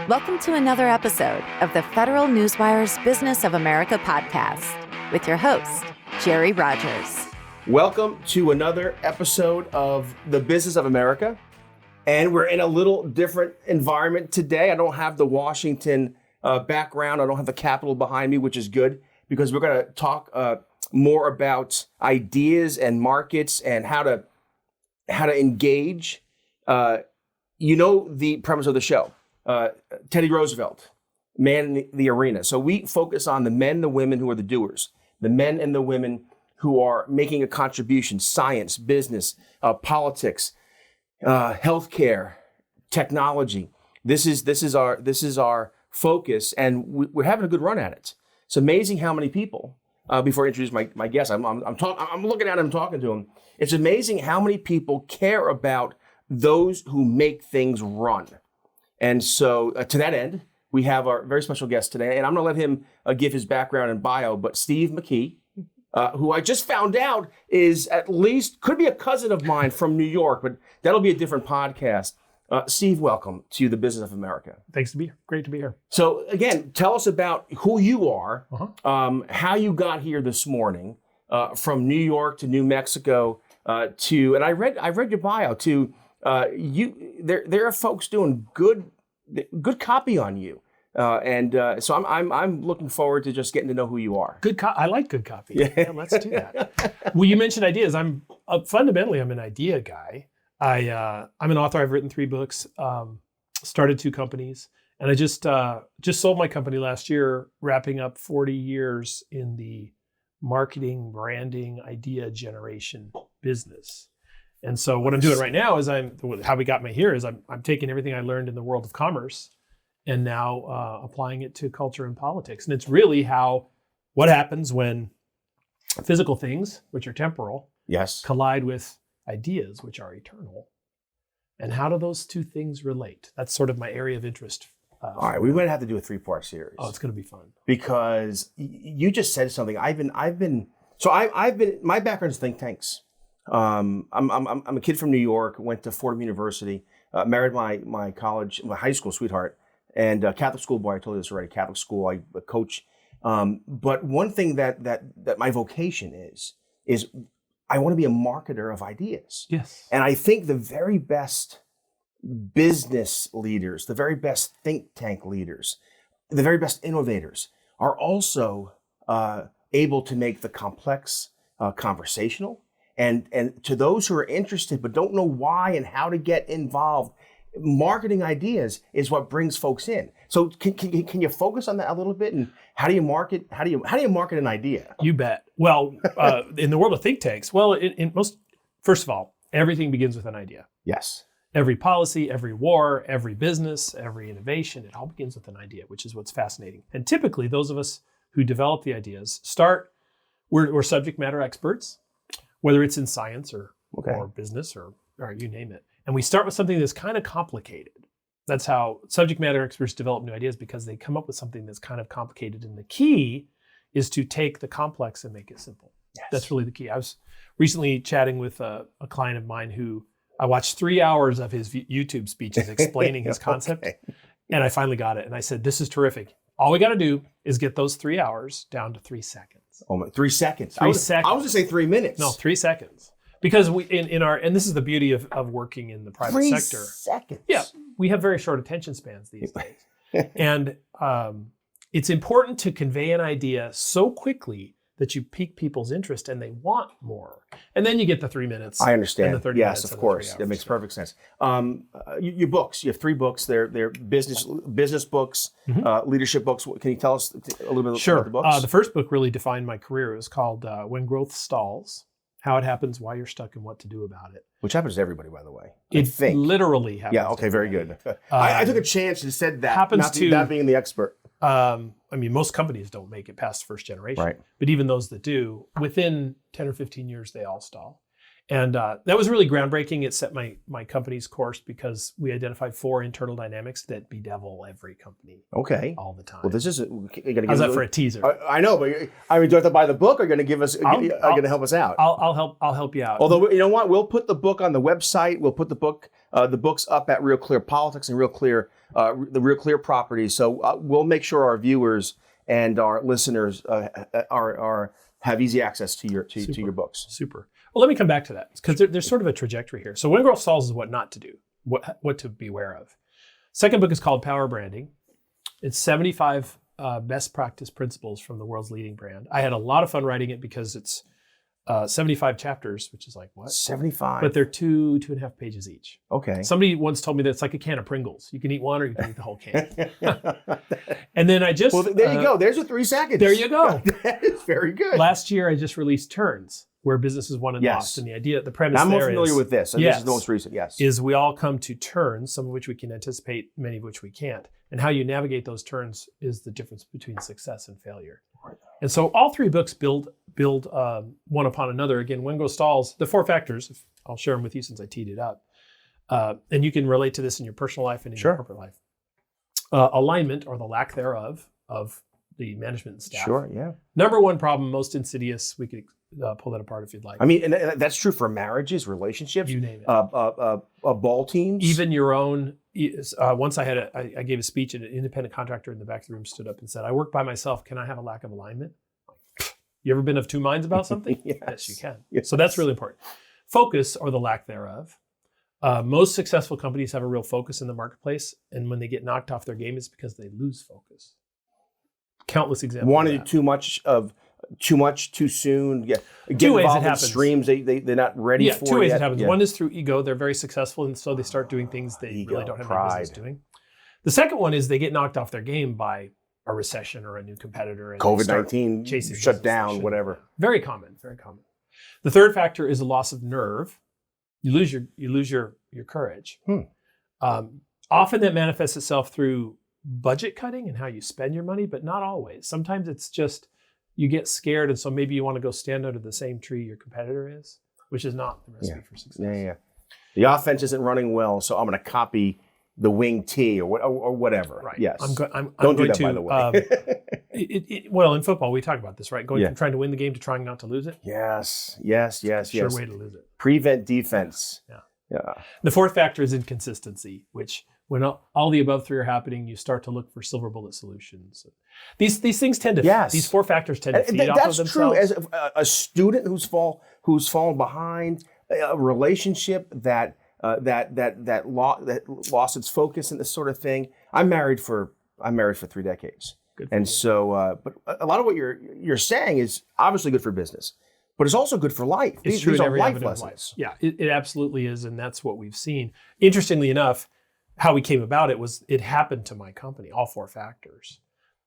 Welcome to another episode of the Federal Newswire's Business of America podcast with your host, Jerry Rogers. Welcome to another episode of the Business of America. And we're in a little different environment today. I don't have the Washington background. I don't have the Capitol behind me, which is good because we're going to talk more about ideas and markets and how to engage. You know the premise of the show. Teddy Roosevelt, man in the arena. So we focus on the men, the women who are the doers, the men and the women who are making a contribution, science, business, politics, healthcare, technology. This is our focus, and we're having a good run at it. It's amazing how many people. Before I introduce my guest, I'm looking at him, talking to him. It's amazing how many people care about those who make things run. And so to that end, we have our very special guest today, and I'm going to let him give his background and bio, but Steve McKee, who I just found out is could be a cousin of mine from New York, but that'll be a different podcast. Steve, welcome to the Business of America. Thanks to be here. Great to be here. So again, tell us about who you are, how you got here this morning, from New York to New Mexico, and I read your bio to there are folks doing good copy on you, so I'm looking forward to just getting to know who you are. I like good copy. Yeah, let's do that. Well, you mentioned ideas. Fundamentally I'm an idea guy. I'm an author. I've written 3 books, started 2 companies, and I just sold my company last year, wrapping up 40 years in the marketing, branding, idea generation business. And so what I'm doing right now is how we got me here is I'm taking everything I learned in the world of commerce and now applying it to culture and politics. And it's really what happens when physical things, which are temporal, collide with ideas, which are eternal. And how do those 2 things relate? That's sort of my area of interest. All right, we might have to do a 3-part series. Oh, it's going to be fun. Because you just said something. My background's think tanks. I'm a kid from New York, went to Fordham University, married my high school sweetheart, and Catholic school boy. I told you this already. Catholic school, I coach. But one thing that my vocation is I want to be a marketer of ideas. Yes. And I think the very best business leaders, the very best think tank leaders, the very best innovators are also able to make the complex conversational. And to those who are interested but don't know why and how to get involved, marketing ideas is what brings folks in. So can you focus on that a little bit? And how do you market? How do you market an idea? You bet. Well, in the world of think tanks, first of all, everything begins with an idea. Yes. Every policy, every war, every business, every innovation, it all begins with an idea, which is what's fascinating. And typically, those of us who develop the ideas we're subject matter experts, whether it's in science or business or you name it. And we start with something that's kind of complicated. That's how subject matter experts develop new ideas, because they come up with something that's kind of complicated. And the key is to take the complex and make it simple. Yes. That's really the key. I was recently chatting with a client of mine who I watched 3 hours of his YouTube speeches explaining his concept. And I finally got it. And I said, this is terrific. All we got to do is get those 3 hours down to 3 seconds. Oh my, 3 seconds. 3 seconds. I was going to say 3 minutes. No, 3 seconds. Because we and this is the beauty of working in the private sector. 3 seconds. Yeah, we have very short attention spans these days. And it's important to convey an idea so quickly that you pique people's interest and they want more. And then you get the 3 minutes. I understand. And the 30 minutes. Yes, of course. That makes perfect sense. Your books, you have 3 books. They're business books, leadership books. Can you tell us a little bit about the books? The first book really defined my career. It was called When Growth Stalls: How It Happens, Why You're Stuck, and What to Do About It. Which happens to everybody, by the way. It literally happens. Yeah, okay, very good. I took a chance and said that, not being the expert. Most companies don't make it past first generation. Right. But even those that do, within 10 or 15 years, they all stall. And that was really groundbreaking. It set my company's course because we identified 4 internal dynamics that bedevil every company Okay. all the time. Well, this is. How's that for a teaser? I know, but I mean, do you have to buy the book? Or are you going to give us? Are you going to help us out? I'll help you out. Although, you know what? We'll put the book on the website. We'll put the books up at Real Clear Politics and Real Clear, the Real Clear properties. So we'll make sure our viewers and our listeners have easy access to your books. Super. Well, let me come back to that because there's sort of a trajectory here. So When Growth Stalls is what not to do, what to beware of. Second book is called Power Branding. It's 75 best practice principles from the world's leading brand. I had a lot of fun writing it because it's 75 chapters, which is like what? 75. But they're 2.5 pages each. Okay. Somebody once told me that it's like a can of Pringles. You can eat one or you can eat the whole can. And then I just... Well, there you go. There's your 3 seconds. There you go. That is very good. Last year, I just released Turns, where businesses won and lost. And the premise I'm there more familiar with this. And yes, this is the most recent, yes. Is we all come to turns, some of which we can anticipate, many of which we can't. And how you navigate those turns is the difference between success and failure. And so all 3 books build one upon another. Again, When Growth Stalls, the 4 factors, I'll share them with you since I teed it up. And you can relate to this in your personal life and in your corporate life. Alignment, or the lack thereof, of the management and staff. Sure, yeah. Number 1 problem, most insidious. We could pull that apart if you'd like. I mean, and that's true for marriages, relationships. You name it. Ball teams. Even your own. Once I gave a speech, and an independent contractor in the back of the room stood up and said, "I work by myself. Can I have a lack of alignment?" You ever been of 2 minds about something? Yes, you can. Yes. So that's really important. Focus, or the lack thereof. Most successful companies have a real focus in the marketplace, and when they get knocked off their game, it's because they lose focus. Countless examples. Wanting too much too soon. Yeah, get 2 ways it involved in happens. streams they're not ready for. 2 ways yet. it happens. Yeah. One is through ego. They're very successful, and so they start doing things they Ego, really don't have pride. any business doing. The second one is they get knocked off their game by a recession or a new competitor. And COVID-19 shut down, whatever. Very common, very common. The third factor is a loss of nerve. You lose your courage. Often that manifests itself through budget cutting and how you spend your money, but not always. Sometimes it's just you get scared, and so maybe you want to go stand under the same tree your competitor is, which is not the recipe for success. Yeah. The offense isn't running well, so I'm going to copy the wing T or whatever. Right. Yes. I'm Don't do going that, to, by the way. Well, in football, we talk about this, right? Going from trying to win the game to trying not to lose it. Yes. Sure way to lose it. Prevent defense. Yeah. The fourth factor is inconsistency, which when all the above 3 are happening, you start to look for silver bullet solutions. These things tend to, these 4 factors tend to feed off of themselves. That's true. As a student who's fallen behind, a relationship that lost its focus and this sort of thing. I'm married for 3 decades. And so, but a lot of what you're saying is obviously good for business, but it's also good for life. It's true these in are every life avenue of lessons. life. Yeah, it absolutely is, and that's what we've seen. Interestingly enough, how we came about it was it happened to my company. All 4 factors.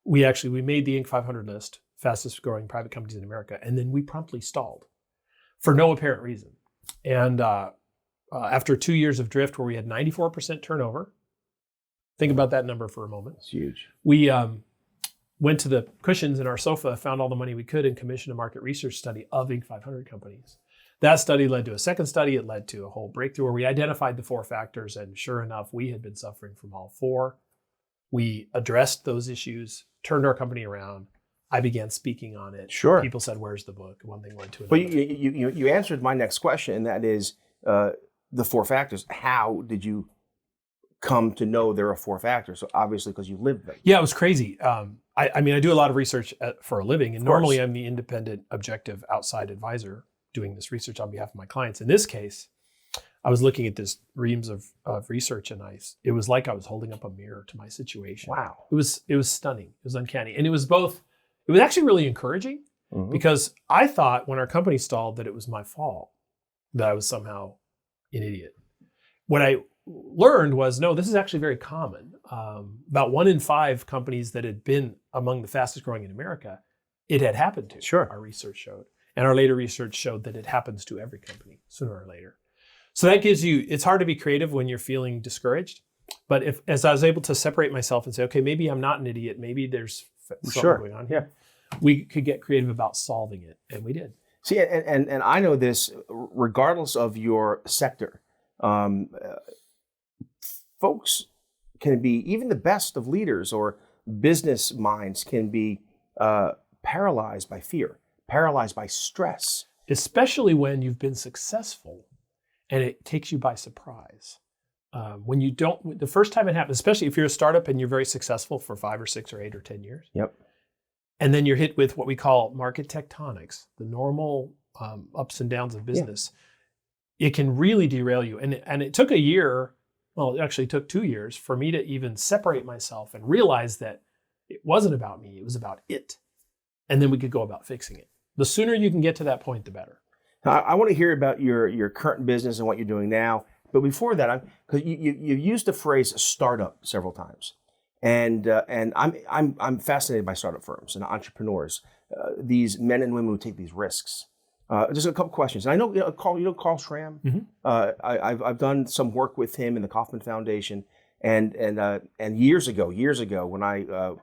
We made the Inc. 500 list, fastest growing private companies in America, and then we promptly stalled for no apparent reason. And after 2 years of drift, where we had 94% turnover, think about that number for a moment. It's huge. We went to the cushions in our sofa, found all the money we could, and commissioned a market research study of Inc. 500 companies. That study led to a second study. It led to a whole breakthrough where we identified the 4 factors, and sure enough, we had been suffering from all 4. We addressed those issues, turned our company around. I began speaking on it. Sure. People said, "Where's the book?" One thing led to another. But you answered my next question, and that is the 4 factors. How did you come to know there are 4 factors? So obviously, because you lived them. Yeah, it was crazy. I mean, I do a lot of research for a living, and normally I'm the independent, objective, outside advisor doing this research on behalf of my clients. In this case, I was looking at this reams of research, and it was like I was holding up a mirror to my situation. Wow. It was stunning. It was uncanny. And it was actually really encouraging because I thought when our company stalled that it was my fault, that I was somehow an idiot. What I learned was, no, this is actually very common. About 1 in 5 companies that had been among the fastest growing in America, it had happened to. Sure. Our research showed. And our later research showed that it happens to every company sooner or later. So that gives you, it's hard to be creative when you're feeling discouraged. But as I was able to separate myself and say, okay, maybe I'm not an idiot. Maybe there's something going on here. We could get creative about solving it. And we did. See, and I know this, regardless of your sector, folks can be, even the best of leaders or business minds can be paralyzed by fear, paralyzed by stress. Especially when you've been successful and it takes you by surprise. When you don't, the first time it happens, especially if you're a startup and you're very successful for 5 or 6 or 8 or 10 years. Yep. And then you're hit with what we call market tectonics, the normal ups and downs of business. Yeah. It can really derail you. And it took a year, well, it actually took 2 years for me to even separate myself and realize that it wasn't about me, it was about it. And then we could go about fixing it. The sooner you can get to that point, the better. I want to hear about your current business and what you're doing now. But before that, because you used the phrase startup several times, and I'm fascinated by startup firms and entrepreneurs, these men and women who take these risks. Just a couple questions. And I know Carl Schramm. Mm-hmm. I've done some work with him in the Kauffman Foundation, and years ago when I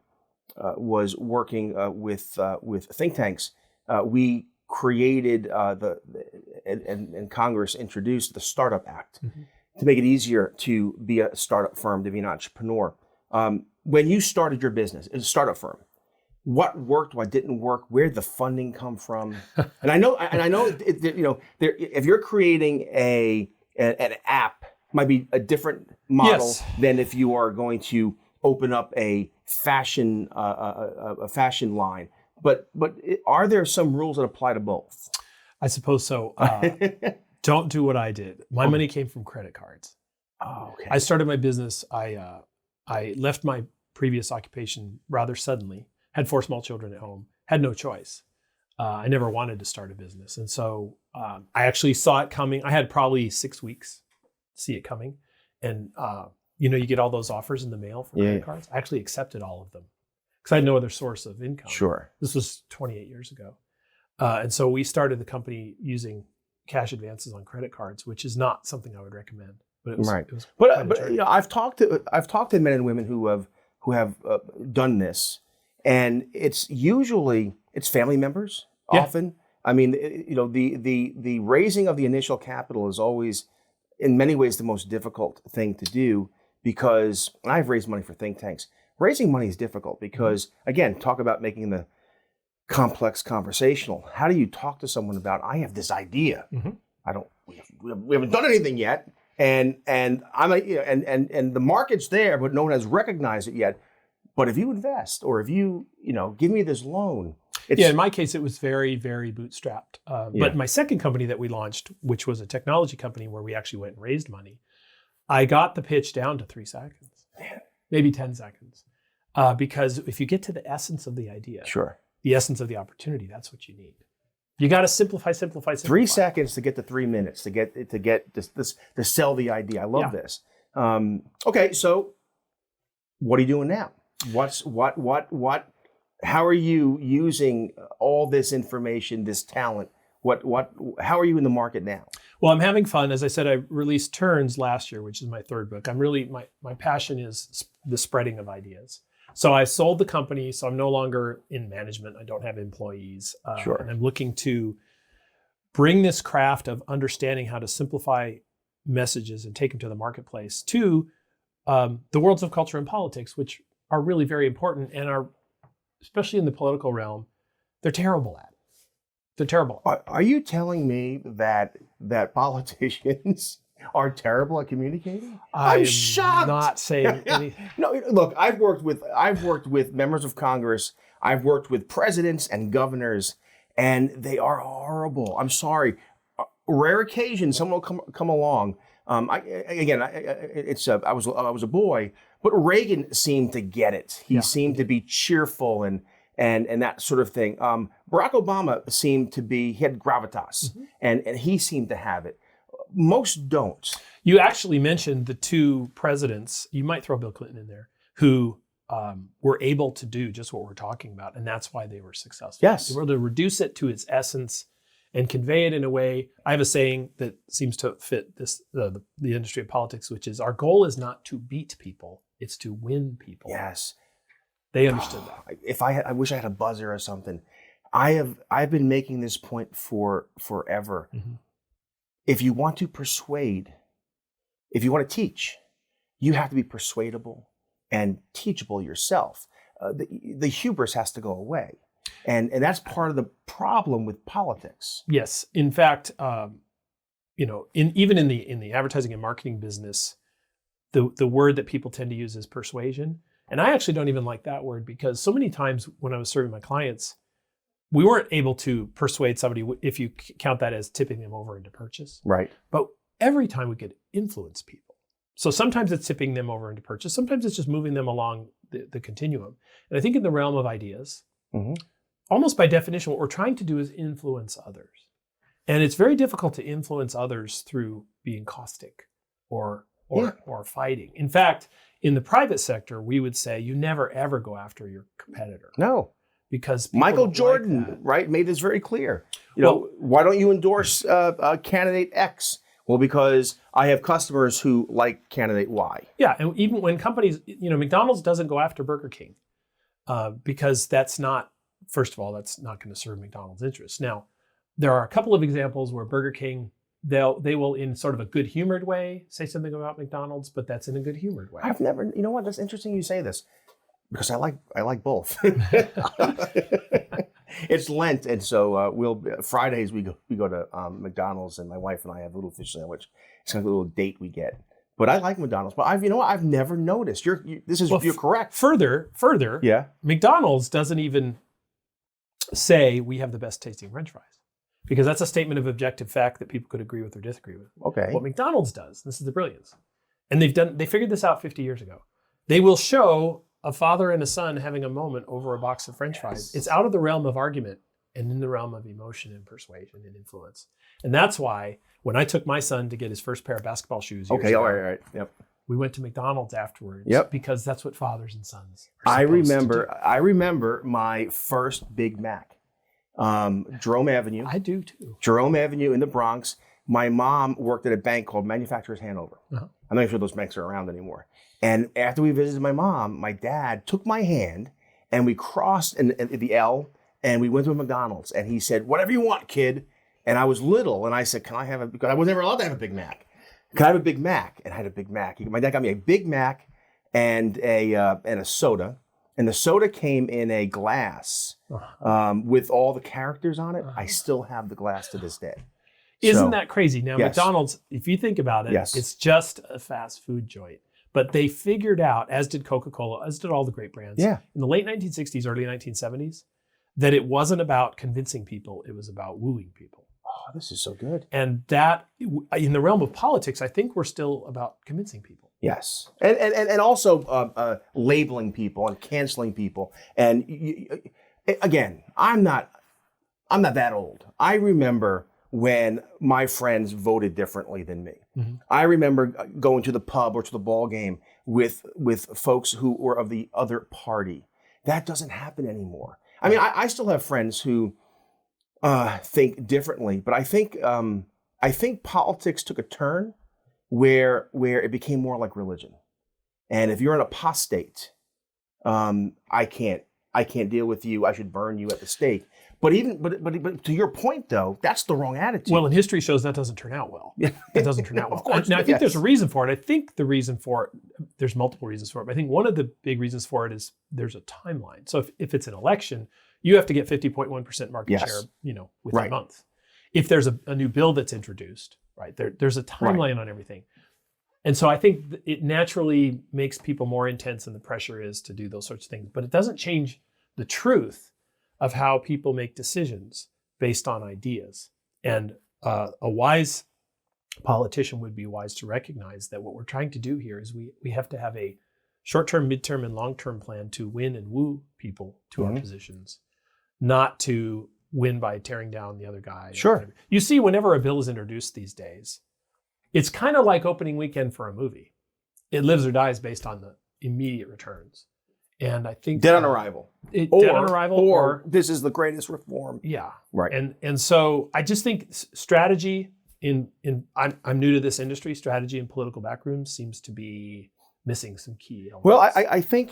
was working with think tanks, we created and Congress introduced the Startup Act to make it easier to be a startup firm, to be an entrepreneur. When you started your business as a startup firm, what worked, what didn't work, where did the funding come from? And I know, if you're creating an app, it might be a different model than if you are going to open up a fashion line. But are there some rules that apply to both? I suppose so. Don't do what I did. My money came from credit cards. Oh, okay. I started my business. I left my previous occupation rather suddenly, had 4 small children at home, had no choice. I never wanted to start a business. And so I actually saw it coming. I had probably 6 weeks to see it coming. And, you get all those offers in the mail for credit cards. I actually accepted all of them because I had no other source of income. Sure. This was 28 years ago. And so we started the company using cash advances on credit cards, which is not something I would recommend. But it was, right. It was but I've talked to men and women who have done this, and it's family members often. I mean, the raising of the initial capital is always, in many ways, the most difficult thing to do, because I've raised money for think tanks. Raising money is difficult because, again, talk about making the complex conversational. How do you talk to someone about, I have this idea. Mm-hmm. We haven't done anything yet, and I'm and the market's there, but no one has recognized it yet. But if you invest, or if you give me this loan, in my case, it was very, very bootstrapped. But my second company that we launched, which was a technology company where we actually went and raised money, I got the pitch down to 3 seconds, maybe 10 seconds. Because if you get to the essence of the idea, the essence of the opportunity, that's what you need. You got to simplify. 3 seconds to get to 3 minutes to get this to sell the idea. I love this. Okay, so what are you doing now? How are you using all this information, this talent? How are you in the market now? Well, I'm having fun. As I said, I released Turns last year, which is my 3rd book. I'm really, my passion is the spreading of ideas. So I sold the company, so I'm no longer in management. I don't have employees. And I'm looking to bring this craft of understanding how to simplify messages and take them to the marketplace to the worlds of culture and politics, which are really very important and are, especially in the political realm, they're terrible at. They're terrible. Are you telling me that politicians are terrible at communicating? I'm shocked. Not saying anything. No, look, I've worked with members of Congress. I've worked with presidents and governors, and they are horrible. I'm sorry. Rare occasion, someone will come along. I was a boy, but Reagan seemed to get it. He seemed to be cheerful and that sort of thing. Barack Obama seemed to be, he had gravitas, and he seemed to have it. Most don't. You actually mentioned the 2 presidents, you might throw Bill Clinton in there, who were able to do just what we're talking about, and that's why they were successful. Yes. They were able to reduce it to its essence and convey it in a way. I have a saying that seems to fit this the industry of politics, which is, our goal is not to beat people, it's to win people. Yes. They understood that. I wish I had a buzzer or something. I've been making this point for forever. Mm-hmm. If you want to persuade, if you want to teach, you have to be persuadable and teachable yourself. The hubris has to go away, and that's part of the problem with politics. Yes, in fact, even in the advertising and marketing business, the word that people tend to use is persuasion, and I actually don't even like that word, because so many times when I was serving my clients, we weren't able to persuade somebody, if you count that as tipping them over into purchase. Right. But every time we could influence people. So sometimes it's tipping them over into purchase. Sometimes it's just moving them along the continuum. And I think in the realm of ideas, almost by definition, what we're trying to do is influence others. And it's very difficult to influence others through being caustic or fighting. In fact, in the private sector, we would say you never, ever go after your competitor. No. Because Michael Jordan, right, made this very clear. Why don't you endorse candidate X? Well, because I have customers who like candidate Y. Yeah, and even when companies, McDonald's doesn't go after Burger King because that's not, first of all, that's not going to serve McDonald's interests. Now, there are a couple of examples where Burger King, they will, in sort of a good humored way, say something about McDonald's, but that's in a good humored way. I've never, you know what? That's interesting you say this, because I like both. It's Lent, and so Fridays we go to McDonald's, and my wife and I have a little fish sandwich. It's like a little date we get. But I like McDonald's. But I've never noticed. You're correct. Further, yeah. McDonald's doesn't even say we have the best tasting French fries, because that's a statement of objective fact that people could agree with or disagree with. Okay. What McDonald's does, this is the brilliance, and they figured this out 50 years ago. They will show a father and a son having a moment over a box of French fries. It's out of the realm of argument and in the realm of emotion and persuasion and influence. And that's why when I took my son to get his first pair of basketball shoes, all right, yep. We went to McDonald's afterwards. Yep. Because that's what fathers and sons are I to remember my first Big Mac. Jerome Avenue. I do too. Jerome Avenue in the Bronx. My mom worked at a bank called Manufacturers Hanover. Uh-huh. I'm not sure those banks are around anymore. And after we visited my mom, my dad took my hand and we crossed in the L and we went to a McDonald's, and he said, "Whatever you want, kid." And I was little, and I said, "Can I have because I was never allowed to have a Big Mac. Can I have a Big Mac?" And I had a Big Mac. My dad got me a Big Mac and a soda. And the soda came in a glass with all the characters on it. I still have the glass to this day. Isn't that crazy? Now, yes. McDonald's, if you think about it, yes. It's just a fast food joint. But they figured out, as did Coca-Cola, as did all the great brands, in the late 1960s, early 1970s, that it wasn't about convincing people, it was about wooing people. Oh, this is so good. And that, in the realm of politics, I think we're still about convincing people. Yes. And also labeling people and canceling people. And again, I'm not that old. I remember when my friends voted differently than me. Mm-hmm. I remember going to the pub or to the ball game with folks who were of the other party. That doesn't happen anymore. I mean, I still have friends who think differently, but I think politics took a turn where it became more like religion. And if you're an apostate, I can't deal with you. I should burn you at the stake. But to your point, though, that's the wrong attitude. Well, and history shows that doesn't turn out well. That doesn't turn out well. Of course, now, I think there's a reason for it. I think the reason for it, there's multiple reasons for it. But I think one of the big reasons for it is there's a timeline. So if it's an election, you have to get 50.1% market share, within a month. If there's a new bill that's introduced, right, there's a timeline on everything. And so I think it naturally makes people more intense than the pressure is to do those sorts of things. But it doesn't change the truth of how people make decisions based on ideas. And a wise politician would be wise to recognize that what we're trying to do here is we have to have a short-term, mid-term, and long-term plan to win and woo people to our positions, not to win by tearing down the other guy. Sure. You see, whenever a bill is introduced these days, it's kind of like opening weekend for a movie. It lives or dies based on the immediate returns. And I think dead on arrival. Dead on arrival, or this is the greatest reform. Yeah, right. And so I just think strategy I'm new to this industry. Strategy in political backrooms seems to be missing some key elements. Well, I think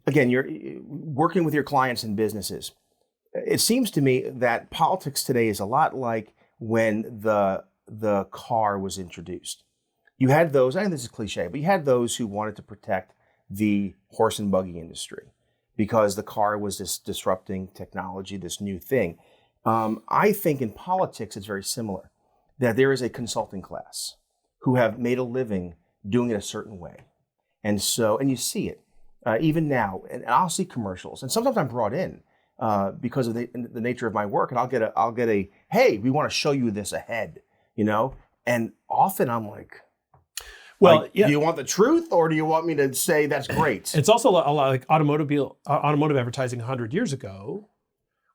again, you're working with your clients and businesses. It seems to me that politics today is a lot like when the car was introduced. You had those, I think this is cliche, but you had those who wanted to protect the horse and buggy industry because the car was this disrupting technology, this new thing. I think in politics, it's very similar, that there is a consulting class who have made a living doing it a certain way. And you see it even now, and I'll see commercials, and sometimes I'm brought in because of the nature of my work, and I'll get a, hey, we want to show you this ahead, and often I'm like, well, do you want the truth, or do you want me to say that's great? It's also a lot like automotive advertising 100 years ago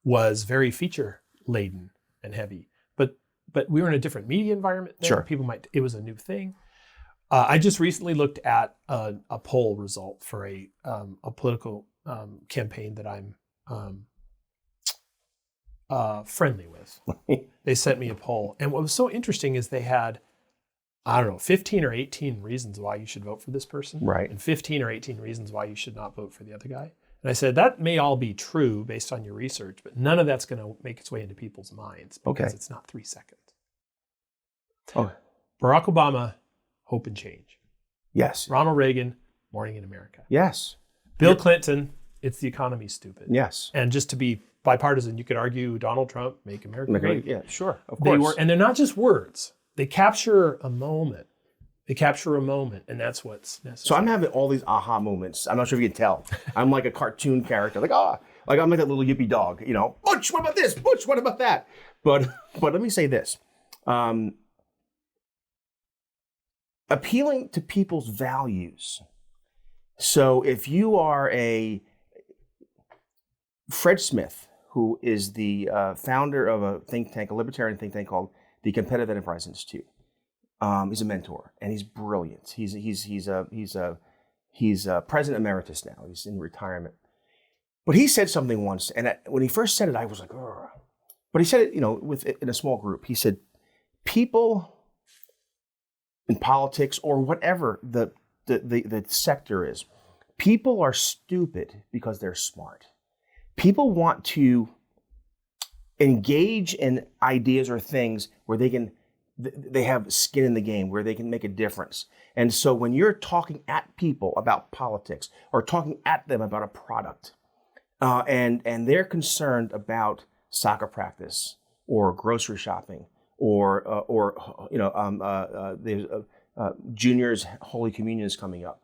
was very feature laden and heavy, but we were in a different media environment then. Sure. It was a new thing. I just recently looked at a poll result for a political campaign that I'm friendly with. They sent me a poll, and what was so interesting is they had, 15 or 18 reasons why you should vote for this person, right? And 15 or 18 reasons why you should not vote for the other guy. And I said, that may all be true based on your research, but none of that's going to make its way into people's minds because it's not 3 seconds. Oh, Barack Obama, hope and change. Yes. Ronald Reagan, Morning in America. Yes. Bill Clinton, it's the economy, stupid. Yes. And just to be bipartisan, you could argue Donald Trump, make America great. Yeah, sure, of course. And they're not just words. They capture a moment. And that's what's necessary. So I'm having all these aha moments. I'm not sure if you can tell. I'm like a cartoon character, like I'm like that little yippy dog, Butch, what about this? Butch, what about that? But let me say this. Appealing to people's values. So if you are a Fred Smith, who is the founder of a think tank, a libertarian think tank called the Competitive Enterprise Institute. He's a mentor, and he's brilliant. He's president emeritus now. He's in retirement. But he said something once, and when he first said it, I was like, ugh. But he said it, in a small group. He said, people in politics or whatever the sector is, people are stupid because they're smart. People want to engage in ideas or things where they have skin in the game, where they can make a difference. And so when you're talking at people about politics or talking at them about a product, and they're concerned about soccer practice or grocery shopping or there's juniors' Holy Communion is coming up,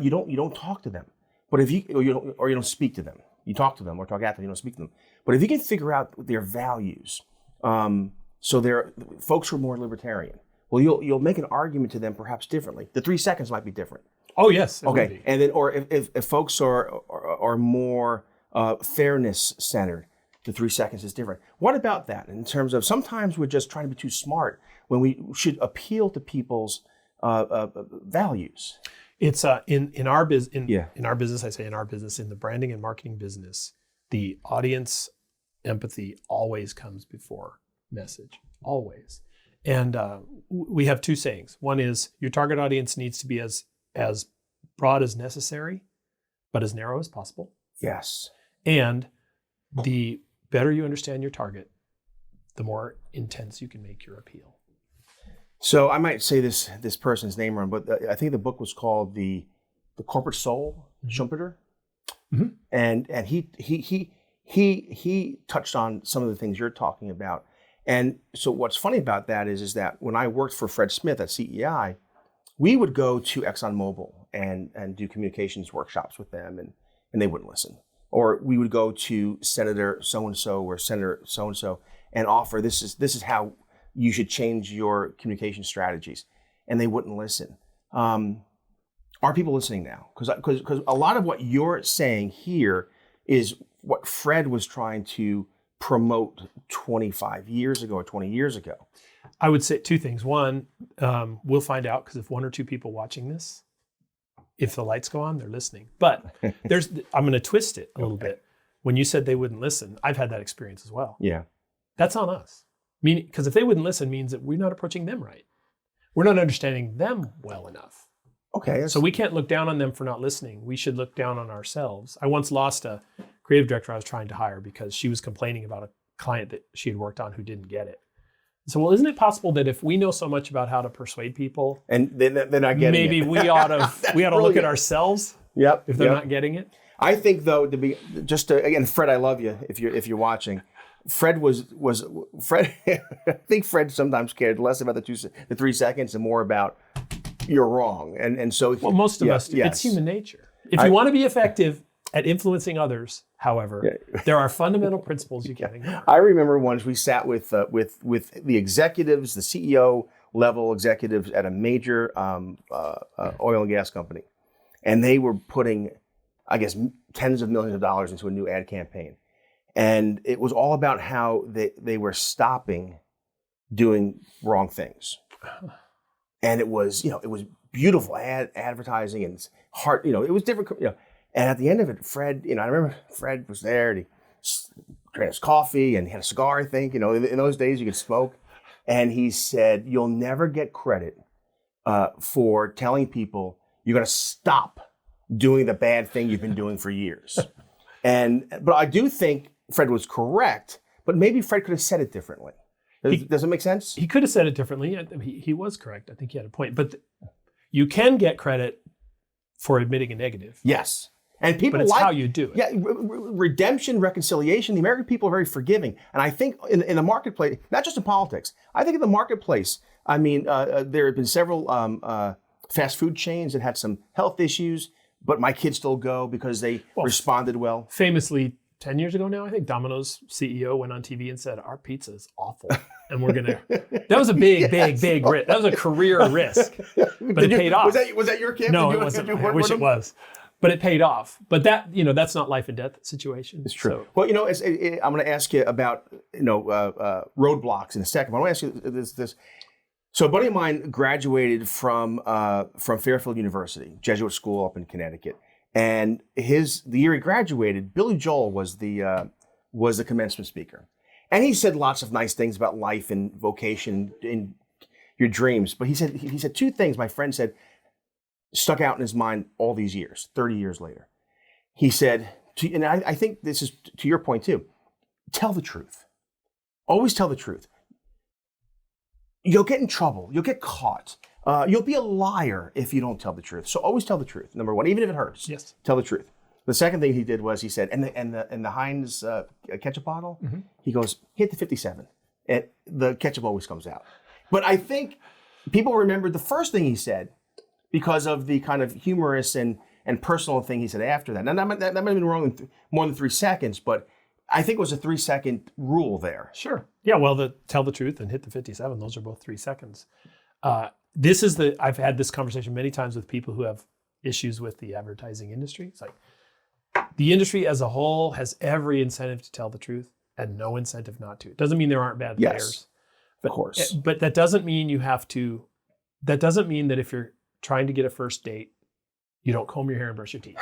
you don't talk to them. But if you don't speak to them. You talk to them or talk at them, you don't speak to them. But if you can figure out their values, so they're folks who are more libertarian, well, you'll make an argument to them perhaps differently. The 3 seconds might be different. Oh yes. Okay, and then or if folks are more fairness centered, the 3 seconds is different. What about that in terms of sometimes we're just trying to be too smart when we should appeal to people's values? It's in our business. In our business, I say in our business, in the branding and marketing business, the audience empathy always comes before message, always. And we have 2 sayings. One is your target audience needs to be as broad as necessary, but as narrow as possible. Yes. And the better you understand your target, the more intense you can make your appeal. So I might say this person's name wrong, but I think the book was called the Corporate Soul, Schumpeter, and he touched on some of the things you're talking about. And so what's funny about that is that when I worked for Fred Smith at CEI, we would go to ExxonMobil and do communications workshops with them, and they wouldn't listen. Or we would go to Senator so and so or Senator so and offer this is how you should change your communication strategies, and they wouldn't listen. Are people listening now? Because a lot of what you're saying here is what Fred was trying to promote 25 years ago or 20 years ago. I would say 2 things. One, we'll find out because if 1 or 2 people watching this, if the lights go on, they're listening. But I'm going to twist it a little bit. When you said they wouldn't listen, I've had that experience as well. Yeah, that's on us. Meaning, because if they wouldn't listen means that we're not approaching them right. We're not understanding them well enough. Okay. So we can't look down on them for not listening. We should look down on ourselves. I once lost a creative director I was trying to hire because she was complaining about a client that she had worked on who didn't get it. So, well, isn't it possible that if we know so much about how to persuade people, and they're not getting maybe it, we ought to look at ourselves? Yep. If they're not getting it. I think though, again, Fred, I love you. If you're watching, Fred was Fred. I think Fred sometimes cared less about the 3 seconds and more about you're wrong. And so most of us do. Yes. It's human nature. If you want to be effective at influencing others, however, there are fundamental principles you can't ignore. I remember once we sat with the executives, the CEO level executives at a major oil and gas company, and they were putting, I guess, tens of millions of dollars into a new ad campaign. And it was all about how they were stopping doing wrong things. And it was beautiful advertising and heart, it was different, And at the end of it, Fred, I remember Fred was there and he drank his coffee and he had a cigar, I think, in those days you could smoke. And he said, you'll never get credit for telling people you're going to stop doing the bad thing you've been doing for years. But I do think Fred was correct, but maybe Fred could have said it differently. Does it make sense? He could have said it differently. He was correct. I think he had a point. But you can get credit for admitting a negative. Yes. And people but it's how you do it. Yeah, redemption, reconciliation. The American people are very forgiving. And I think in the marketplace, not just in politics, I think in the marketplace, there have been several fast food chains that had some health issues, but my kids still go because they responded well. Famously, 10 years ago now, I think Domino's CEO went on TV and said, our pizza is awful. And we're going to, that was a big risk. That was a career risk, but it paid off. Was that your kid? No, it wasn't. I wish it was, but it paid off. But that, that's not life and death situation. It's true. So. Well, I'm going to ask you about, roadblocks in a second. But I want to ask you this. So a buddy of mine graduated from Fairfield University, Jesuit school up in Connecticut. And the year he graduated, Billy Joel was the commencement speaker. And he said lots of nice things about life and vocation and your dreams. But he said two things my friend said stuck out in his mind all these years, 30 years later. He said, and I think this is to your point too, tell the truth. Always tell the truth. You'll get in trouble. You'll get caught. You'll be a liar if you don't tell the truth. So always tell the truth. Number one, even if it hurts. Yes. Tell the truth. The second thing he did was he said, and the Heinz ketchup bottle, he goes, hit the 57. And the ketchup always comes out. But I think people remembered the first thing he said because of the kind of humorous and personal thing he said after that. Now that might have been wrong in more than 3 seconds, but I think it was a 3 second rule there. Sure. Yeah. Well, tell the truth and hit the 57. Those are both 3 seconds. I've had this conversation many times with people who have issues with the advertising industry. It's like the industry as a whole has every incentive to tell the truth and no incentive not to. It doesn't mean there aren't bad players. Of course. But that doesn't mean that doesn't mean that if you're trying to get a first date, you don't comb your hair and brush your teeth.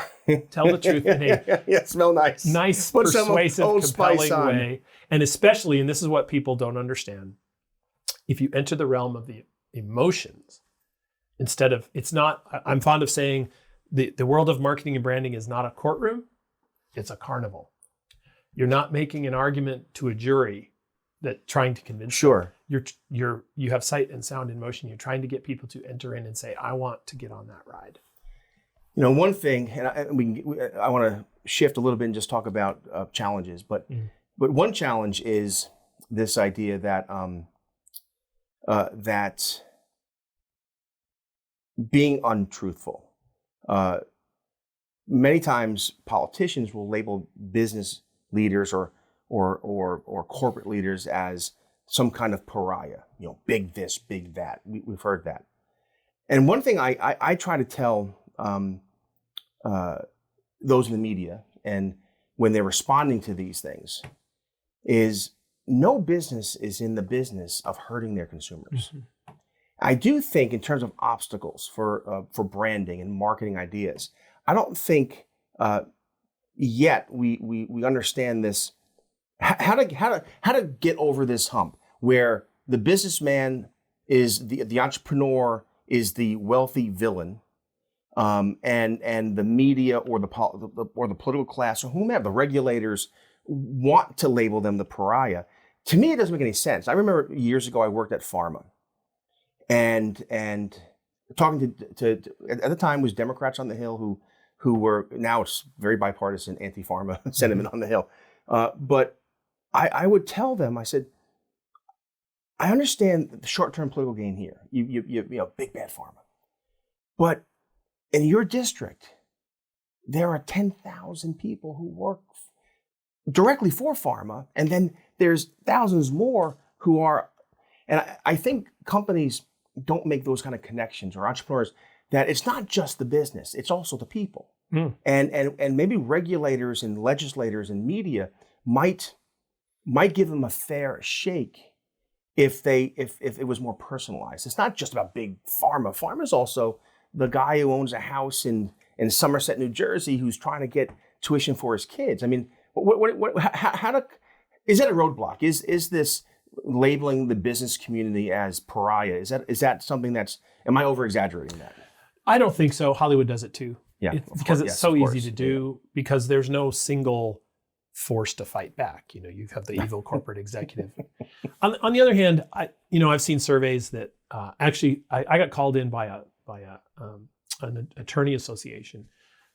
Tell the truth in a smell nice. Nice, Put persuasive, compelling way. And especially, and this is what people don't understand, if you enter the realm of the emotions, I'm fond of saying the world of marketing and branding is not a courtroom, it's a carnival. You're not making an argument to a jury that trying to convince them. You have sight and sound in motion. You're trying to get people to enter in and say, I want to get on that ride. One thing, and I want to shift a little bit and just talk about challenges, but one challenge is this idea that that being untruthful. Many times politicians will label business leaders or corporate leaders as some kind of pariah, big this, big that. We've heard that. And one thing I try to tell those in the media and when they're responding to these things is no business is in the business of hurting their consumers. Mm-hmm. I do think in terms of obstacles for branding and marketing ideas, I don't think yet we understand this, how to get over this hump where the businessman is the entrepreneur is the wealthy villain and the media or the political class or whomever, the regulators want to label them the pariah. To me, it doesn't make any sense. I remember years ago I worked at pharma, and talking to at the time was Democrats on the Hill who were, now it's very bipartisan anti-pharma sentiment on the Hill, but I would tell them, I said, I understand the short-term political gain here. You know, big bad pharma, but in your district, there are 10,000 people who work directly for pharma, and then there's thousands more who are, and I think companies don't make those kind of connections, or entrepreneurs, that it's not just the business, it's also the people. And maybe regulators and legislators and media might give them a fair shake if it was more personalized. It's not just about big pharma. Pharma is also the guy who owns a house in Somerset, New Jersey, who's trying to get tuition for his kids. I mean, is that a roadblock? Is this labeling the business community as pariah? Is that something am I over exaggerating that? I don't think so. Hollywood does it too. Yeah, because it's so easy to do, because there's no single force to fight back. You know, you have the evil corporate executive. On the other hand, I've seen surveys that actually I got called in by an attorney association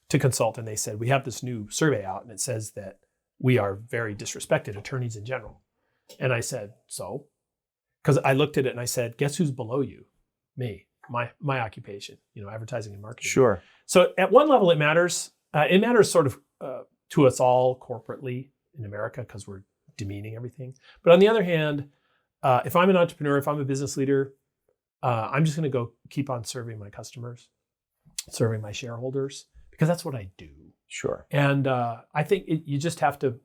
to consult, and they said, we have this new survey out and it says that we are very disrespected, attorneys in general. And I said, so? Because I looked at it and I said, guess who's below you? Me, my occupation, advertising and marketing. Sure. So at one level it matters. It matters sort of to us all corporately in America because we're demeaning everything. But on the other hand, if I'm an entrepreneur, if I'm a business leader, I'm just going to go keep on serving my customers, serving my shareholders, because that's what I do. Sure. And I think you just have to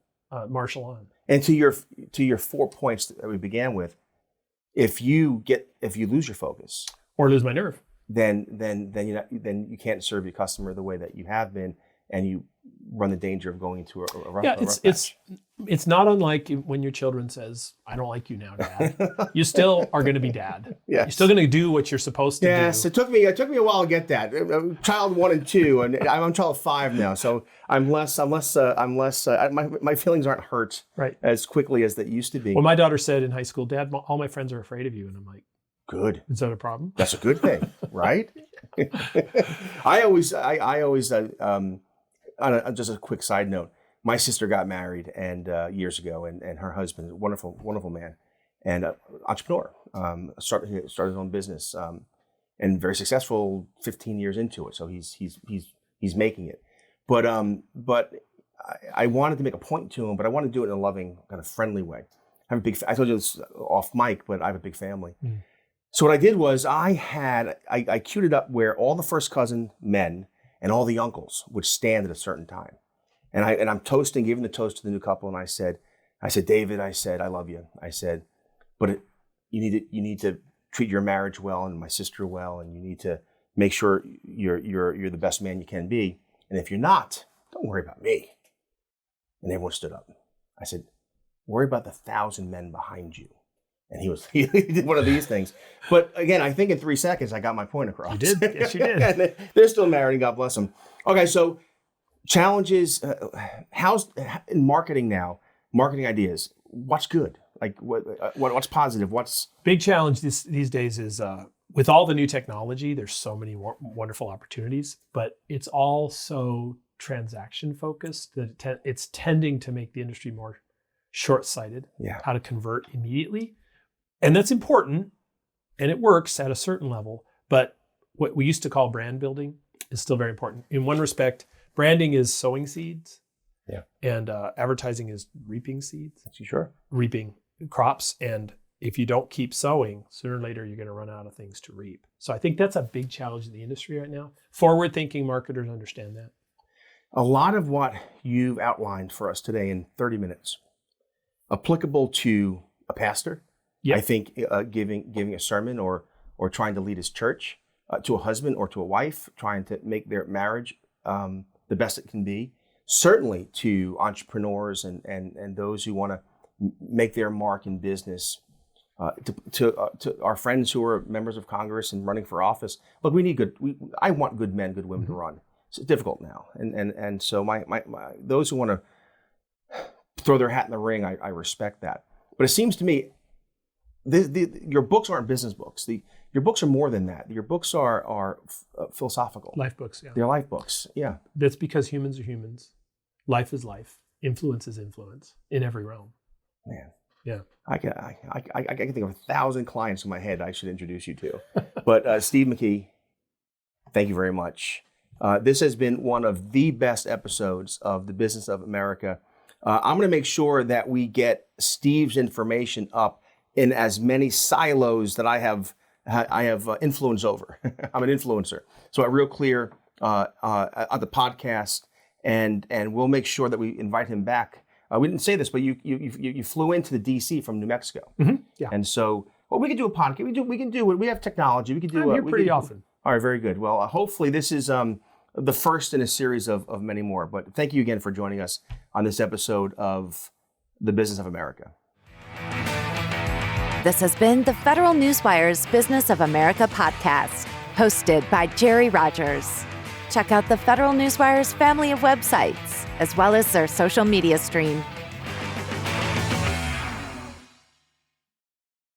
marshal on. And to your 4 points that we began with, if you lose your focus or lose my nerve, then you can't serve your customer the way that you have been, and you run the danger of going into a rough patch. It's not unlike when your children says, I don't like you now, Dad. You still are going to be Dad. Yes. You're still going to do what you're supposed to do. Yes, it took me a while to get that. Child 1 and 2, and I'm child 5 now, so my feelings aren't hurt as quickly as they used to be. Well, my daughter said in high school, Dad, all my friends are afraid of you, and I'm like, good. Is that a problem? That's a good thing, right? I always, just a quick side note, my sister got married years ago, and her husband, a wonderful, wonderful man, and entrepreneur, started his own business, and very successful 15 years into it. So he's making it. But I wanted to make a point to him, but I wanted to do it in a loving, kind of friendly way. I told you this off mic, but I have a big family. Mm. So what I did was I queued it up where all the first cousin men and all the uncles would stand at a certain time. And I'm toasting, giving the toast to the new couple. And I said, David, I love you. I said, but you need to treat your marriage well and my sister well. And you need to make sure you're the best man you can be. And if you're not, don't worry about me. And everyone stood up. I said, worry about the 1,000 men behind you. And he did one of these things. But again, I think in 3 seconds, I got my point across. You did. Yes, you did. And they're still married, and God bless them. Okay, so challenges, how's in marketing now, marketing ideas, what's good? Like what's positive? What's big challenge these days is with all the new technology, there's so many wonderful opportunities, but it's all so transaction focused that it's tending to make the industry more short-sighted, how to convert immediately. And that's important, and it works at a certain level, but what we used to call brand building is still very important. In one respect, branding is sowing seeds, and advertising is reaping seeds. Sure. Reaping crops, and if you don't keep sowing, sooner or later you're going to run out of things to reap. So I think that's a big challenge in the industry right now. Forward-thinking marketers understand that. A lot of what you've outlined for us today in 30 minutes, applicable to a pastor, I think giving a sermon or trying to lead his church, to a husband or to a wife, trying to make their marriage the best it can be. Certainly to entrepreneurs and those who want to make their mark in business. to our friends who are members of Congress and running for office. Look, I want good men, good women to run. It's difficult now, and so my those who want to throw their hat in the ring, I respect that. But it seems to me, your books aren't business books. Your books are more than that. Your books are philosophical. Life books, yeah. They're life books, yeah. That's because humans are humans. Life is life. Influence is influence in every realm. Man. Yeah. I can think of 1,000 clients in my head I should introduce you to. But Steve McKee, thank you very much. This has been one of the best episodes of The Business of America. I'm going to make sure that we get Steve's information up in as many silos that I have influence over. I'm an influencer. So I'm real clear on the podcast, and we'll make sure that we invite him back. We didn't say this, but you flew into the DC from New Mexico. Mm-hmm. Yeah. And so, well, we can do a podcast. We can do it. We have technology. We can do. I'm here pretty often. All right, very good. Well, hopefully this is the first in a series of many more. But thank you again for joining us on this episode of The Business of America. This has been the Federal Newswire's Business of America podcast, hosted by Jerry Rogers. Check out the Federal Newswire's family of websites, as well as their social media stream